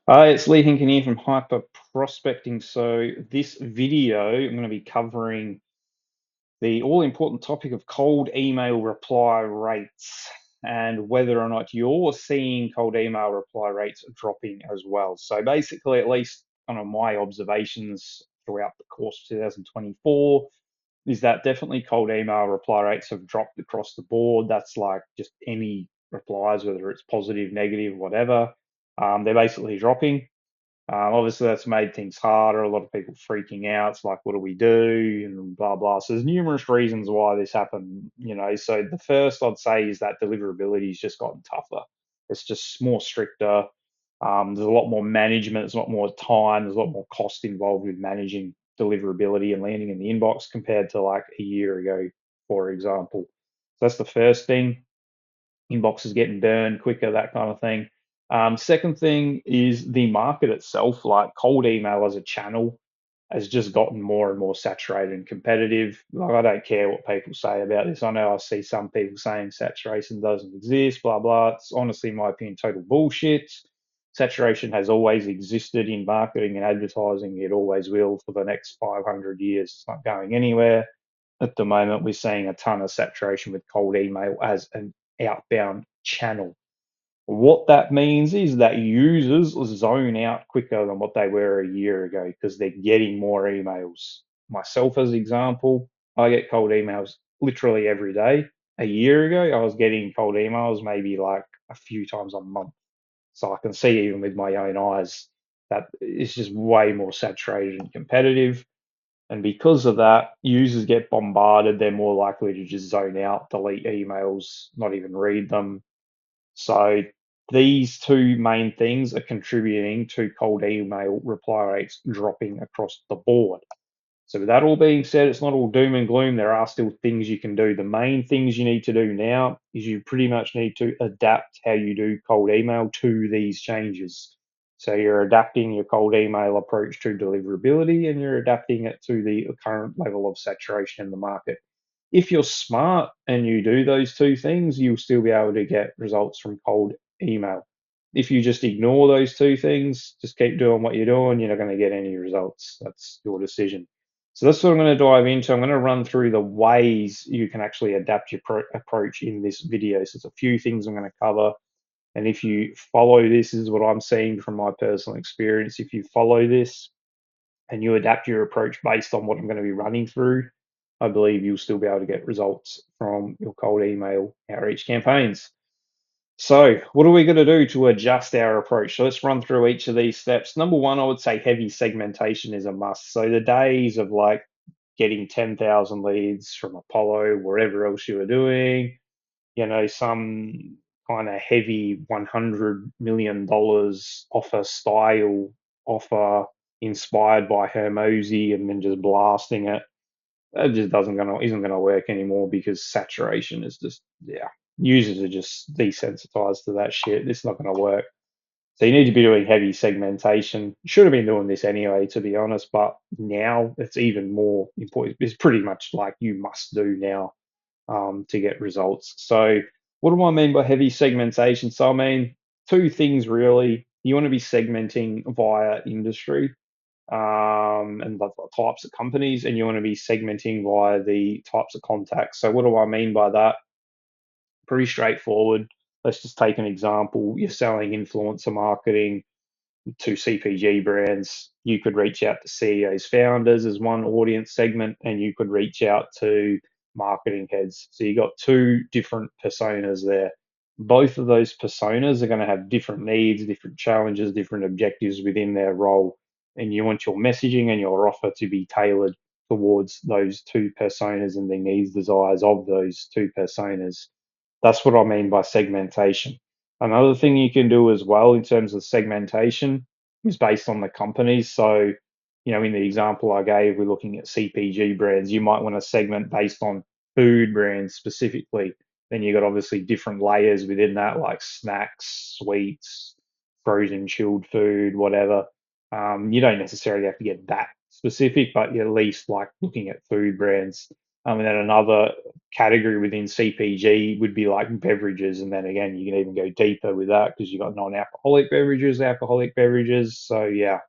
Hi, it's Lee Hinken here from Hyper Prospecting. So this video, I'm going to be covering the all-important topic of cold email reply rates and whether or not you're seeing cold email reply rates dropping as well. So basically, at least kind of my observations throughout the course of 2024 is that definitely cold email reply rates have dropped across the board. That's like just any replies, whether it's positive, negative, whatever. They're basically dropping. Obviously, that's made things harder. A lot of people freaking out. It's like, what do we do? And blah, blah. So there's numerous reasons why this happened. So the first I'd say is that deliverability has just gotten tougher. It's just more stricter. There's a lot more management. There's a lot more time. There's a lot more cost involved with managing deliverability and landing in the inbox compared to like a year ago, for example. So that's the first thing. Inboxes getting burned quicker, that kind of thing. Second thing is the market itself, like cold email as a channel, has just gotten more and more saturated and competitive. Like, I don't care what people say about this. I know I see some people saying saturation doesn't exist, blah, blah. It's honestly, in my opinion, total bullshit. Saturation has always existed in marketing and advertising. It always will for the next 500 years. It's not going anywhere. At the moment, we're seeing a ton of saturation with cold email as an outbound channel. What that means is that users zone out quicker than what they were a year ago because they're getting more emails. Myself, as example, I get cold emails literally every day. A year ago, I was getting cold emails maybe like a few times a month. So I can see even with my own eyes that it's just way more saturated and competitive. And because of that, users get bombarded. They're more likely to just zone out, delete emails, not even read them. So these two main things are contributing to cold email reply rates dropping across the board. So with that all being said, it's not all doom and gloom. There are still things you can do. The main things you need to do now is you pretty much need to adapt how you do cold email to these changes. So you're adapting your cold email approach to deliverability and you're adapting it to the current level of saturation in the market. If you're smart and you do those two things, you'll still be able to get results from cold email. If you just ignore those two things, just keep doing what you're doing, you're not going to get any results. That's your decision. So that's what I'm going to dive into. I'm going to run through the ways you can actually adapt your approach in this video. So there's a few things I'm going to cover. And if you follow this is what I'm seeing from my personal experience. If you follow this and you adapt your approach based on what I'm going to be running through, I believe you'll still be able to get results from your cold email outreach campaigns. So, what are we going to do to adjust our approach? So, let's run through each of these steps. Number one, I would say heavy segmentation is a must. So, the days of like getting 10,000 leads from Apollo, wherever else you are doing, some kind of heavy $100 million offer style offer inspired by Hermosi and then just blasting it. That just doesn't gonna isn't gonna work anymore because saturation is just, yeah, users are just desensitized to that shit. It's not gonna work. So you need to be doing heavy segmentation. Should have been doing this anyway, to be honest, but now it's even more important. It's pretty much like you must do now to get results. So what do I mean by heavy segmentation? So I mean two things really. You want to be segmenting via industry and the types of companies, and you want to be segmenting via the types of contacts. So what do I mean by that? Pretty straightforward. Let's just take an example. You're selling influencer marketing to CPG brands. You could reach out to CEOs, founders as one audience segment, and you could reach out to marketing heads. So you got two different personas there. Both of those personas are going to have different needs, different challenges, different objectives within their role. And you want your messaging and your offer to be tailored towards those two personas and the needs, desires of those two personas. That's what I mean by segmentation. Another thing you can do as well in terms of segmentation is based on the companies. So, in the example I gave, we're looking at CPG brands. You might want to segment based on food brands specifically. Then you've got obviously different layers within that, like snacks, sweets, frozen, chilled food, whatever. You don't necessarily have to get that specific, but you're at least like looking at food brands. And then another category within CPG would be like beverages. And then again, you can even go deeper with that because you've got non-alcoholic beverages, alcoholic beverages. So yeah.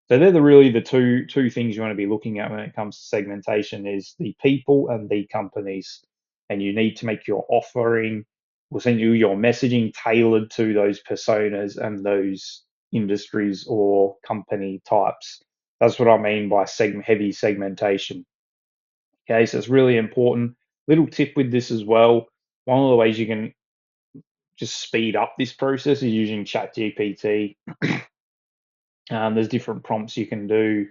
So they're really the two things you want to be looking at when it comes to segmentation is the people and the companies. And you need to make your offering, will send you your messaging tailored to those personas and those industries or company types. That's what I mean by heavy segmentation. Okay, so it's really important. Little tip with this as well. One of the ways you can just speed up this process is using ChatGPT. There's different prompts you can do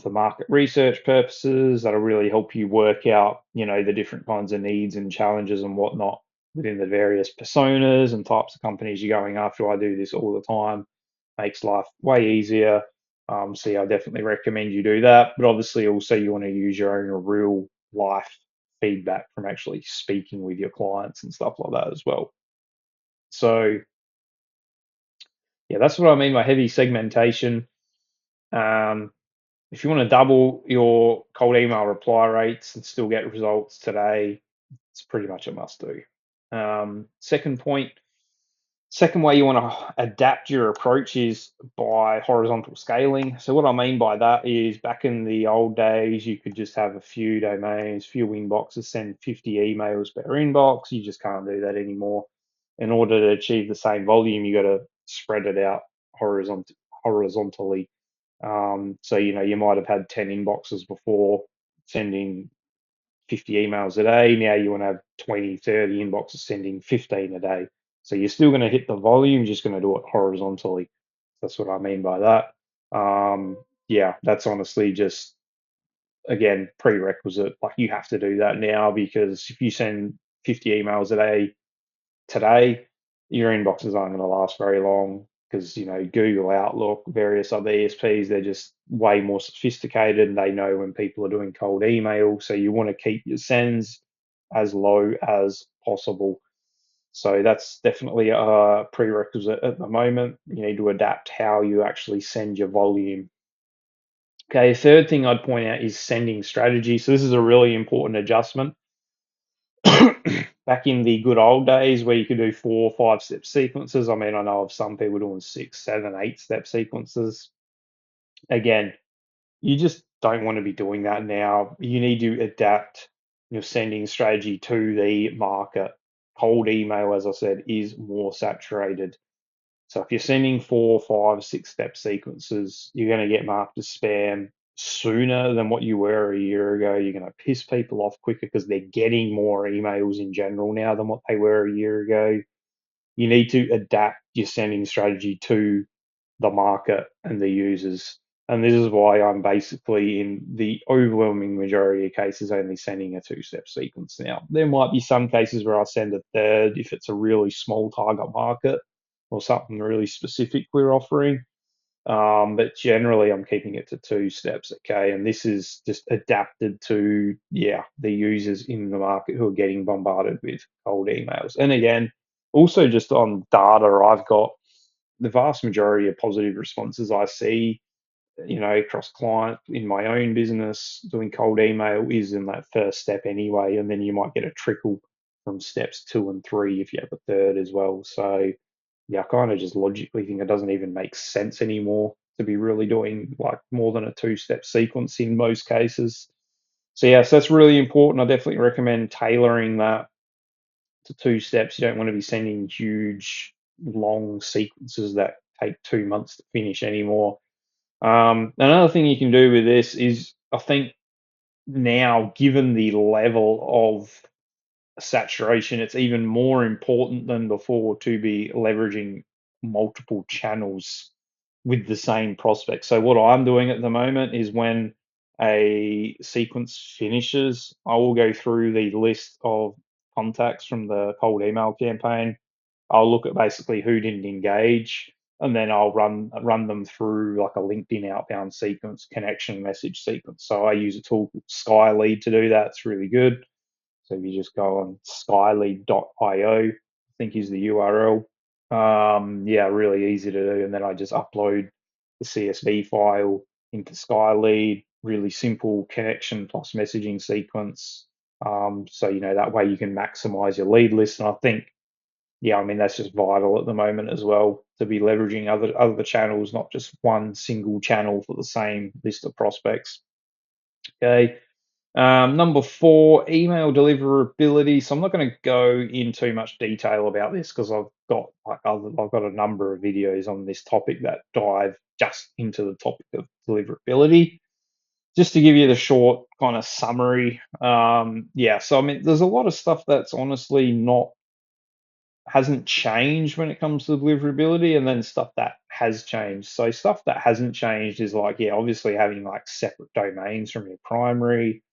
for market research purposes that'll really help you work out, the different kinds of needs and challenges and whatnot within the various personas and types of companies you're going after. I do this all the time. Makes life way easier. So yeah, I definitely recommend you do that. But obviously, also you want to use your own real life feedback from actually speaking with your clients and stuff like that as well. So yeah, that's what I mean by heavy segmentation. Um, if you want to double your cold email reply rates and still get results today, it's pretty much a must do. Second point, second way you want to adapt your approach is by horizontal scaling. So what I mean by that is back in the old days, you could just have a few domains, few inboxes, send 50 emails per inbox. You just can't do that anymore. In order to achieve the same volume, you got to spread it out horizontally. So, you might have had 10 inboxes before sending 50 emails a day. Now you want to have 20, 30 inboxes sending 15 a day. So you're still going to hit the volume, just going to do it horizontally. That's what I mean by that. Yeah, that's honestly just, again, prerequisite. Like you have to do that now because if you send 50 emails a day today, your inboxes aren't going to last very long because Google, Outlook, various other ESPs, they're just way more sophisticated and they know when people are doing cold email. So you want to keep your sends as low as possible. So that's definitely a prerequisite at the moment. You need to adapt how you actually send your volume. Okay, third thing I'd point out is sending strategy. So this is a really important adjustment. Back in the good old days where you could do 4 or 5 step sequences. I mean, I know of some people doing 6, 7, 8 step sequences. Again, you just don't want to be doing that now. You need to adapt your sending strategy to the market. Cold email, as I said, is more saturated. So if you're sending 4, 5, 6 step sequences, you're going to get marked as spam sooner than what you were a year ago. You're going to piss people off quicker because they're getting more emails in general now than what they were a year ago. You need to adapt your sending strategy to the market and the users. And this is why I'm basically in the overwhelming majority of cases only sending a 2 step sequence now. There might be some cases where I send a third if it's a really small target market or something really specific we're offering. But generally, I'm keeping it to 2 steps, okay? And this is just adapted to, the users in the market who are getting bombarded with cold emails. And again, also just on data, I've got the vast majority of positive responses I see, across client in my own business doing cold email is in that first step anyway. And then you might get a trickle from steps 2 and 3 if you have a third as well. So, yeah, I kind of just logically think it doesn't even make sense anymore to be really doing like more than a 2 step sequence in most cases. So, yeah, so that's really important. I definitely recommend tailoring that to 2 steps. You don't want to be sending huge, long sequences that take 2 months to finish anymore. Another thing you can do with this is, I think now, given the level of saturation, it's even more important than before to be leveraging multiple channels with the same prospect. So what I'm doing at the moment is when a sequence finishes, I will go through the list of contacts from the cold email campaign. I'll look at basically who didn't engage, and then I'll run them through like a LinkedIn outbound sequence, connection message sequence. So I use a tool called Skylead to do that. It's really good. So if you just go on skylead.io, I think is the URL. Yeah, really easy to do. And then I just upload the CSV file into Skylead, really simple connection plus messaging sequence. So, that way you can maximize your lead list. And I think, yeah, I mean, that's just vital at the moment as well, to be leveraging other channels, not just one single channel for the same list of prospects. Okay. Number 4, email deliverability. So I'm not going to go in too much detail about this because I've got a number of videos on this topic that dive just into the topic of deliverability. Just to give you the short kind of summary, yeah. So I mean, there's a lot of stuff that's honestly not hasn't changed when it comes to deliverability, and then stuff that has changed. So stuff that hasn't changed is like, yeah, obviously having like separate domains from your primary.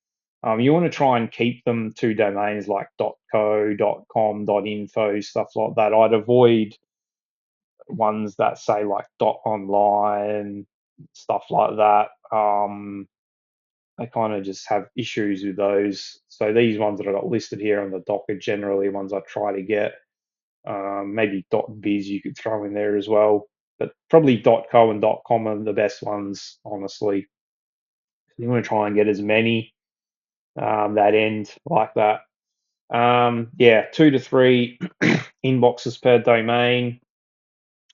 You want to try and keep them to domains like .co, .com, .info, stuff like that. I'd avoid ones that say like .online, stuff like that. I kind of just have issues with those. So these ones that I got listed here on the doc are generally ones I try to get. Maybe .biz you could throw in there as well, but probably .co and .com are the best ones, honestly. You want to try and get as many that end like that. Yeah, 2 to 3 inboxes per domain.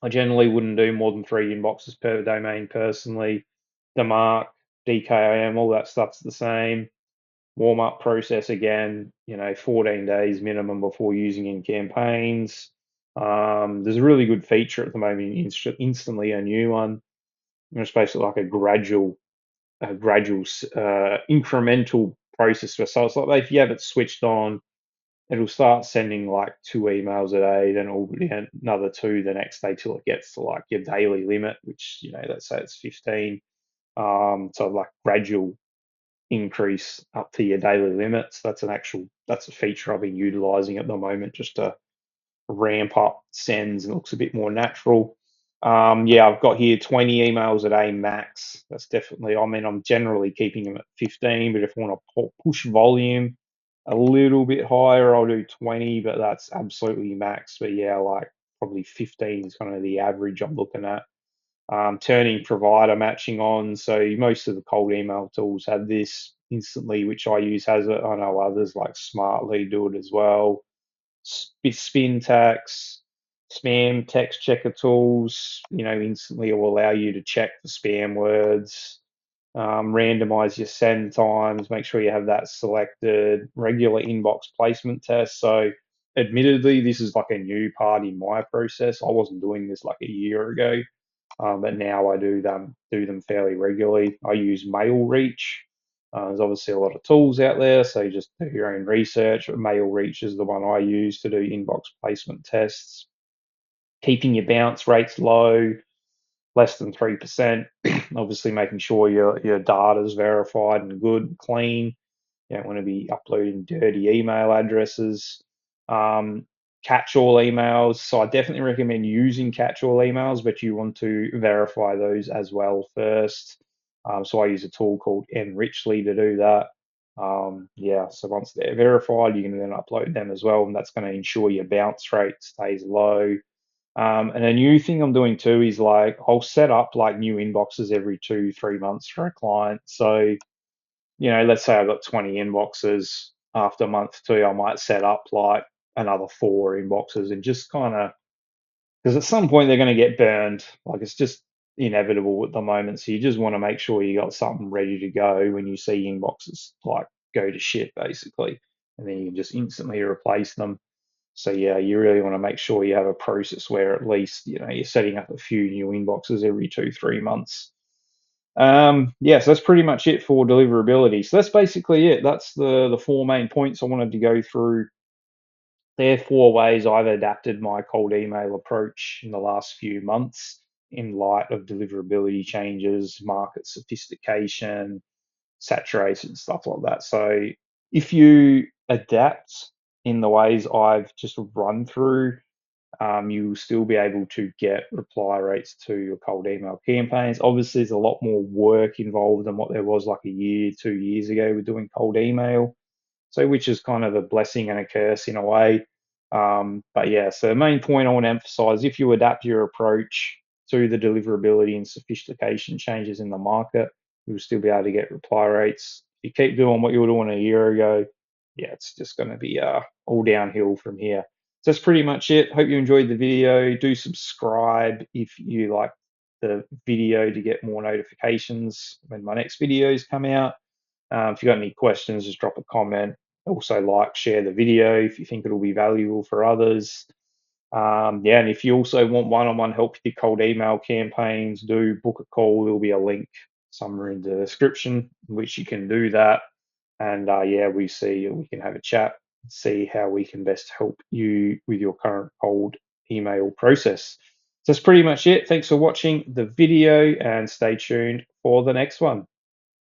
I generally wouldn't do more than 3 inboxes per domain personally. The mark, DKIM, all that stuff's the same. Warm up process again, 14 days minimum before using in campaigns. There's a really good feature at the moment, instantly a new one. It's basically like a gradual, incremental process. So it's like if you have it switched on, it'll start sending like 2 emails a day, then it'll be another 2 the next day till it gets to like your daily limit, which, let's say it's 15. So like gradual increase up to your daily limits. That's a feature I've been utilizing at the moment just to ramp up sends and looks a bit more natural. Yeah, I've got here 20 emails a day max. That's definitely, I mean, I'm generally keeping them at 15, but if I want to push volume a little bit higher, I'll do 20, but that's absolutely max. But yeah, like probably 15 is kind of the average I'm looking at. Turning provider matching on. So most of the cold email tools have this instantly, which I use has it. I know others like Smartly do it as well. Spintax, spam text checker tools, instantly will allow you to check the spam words, randomize your send times, make sure you have that selected, regular inbox placement tests. So admittedly, this is like a new part in my process. I wasn't doing this like a year ago. But now I do them fairly regularly. I use MailReach. There's obviously a lot of tools out there, so you just do your own research. But MailReach is the one I use to do inbox placement tests. Keeping your bounce rates low, less than 3%. Obviously, making sure your data is verified and good, clean. You don't want to be uploading dirty email addresses. Catch-all emails. So I definitely recommend using catch-all emails, but you want to verify those as well first. So I use a tool called Enrichly to do that. Yeah, so once they're verified, you can then upload them as well, and that's going to ensure your bounce rate stays low. And a new thing I'm doing too is like I'll set up like new inboxes every 2, 3 months for a client. So let's say I've got 20 inboxes after month 2, I might set up like another 4 inboxes and just kind of, because at some point they're going to get burned. Like it's just inevitable at the moment. So you just want to make sure you got something ready to go when you see inboxes like go to shit basically. And then you can just instantly replace them. So yeah, you really want to make sure you have a process where at least, you're setting up a few new inboxes every 2, 3 months. Yeah, so that's pretty much it for deliverability. So that's basically it. That's the 4 main points I wanted to go through. There are 4 ways I've adapted my cold email approach in the last few months in light of deliverability changes, market sophistication, saturation, stuff like that. So if you adapt in the ways I've just run through, you will still be able to get reply rates to your cold email campaigns. Obviously, there's a lot more work involved than what there was like a year, 2 years ago with doing cold email. So, which is kind of a blessing and a curse in a way. But yeah, so the main point I want to emphasize, if you adapt your approach to the deliverability and sophistication changes in the market, you'll still be able to get reply rates. If you keep doing what you were doing a year ago, yeah, it's just going to be all downhill from here. So that's pretty much it. Hope you enjoyed the video. Do subscribe if you like the video to get more notifications when my next videos come out. If you got any questions, just drop a comment. Also, like, share the video if you think it'll be valuable for others. Yeah, and if you also want one-on-one help with your cold email campaigns, do book a call. There'll be a link somewhere in the description in which you can do that. And yeah, we can have a chat, see how we can best help you with your current cold email process. So that's pretty much it. Thanks for watching the video and stay tuned for the next one.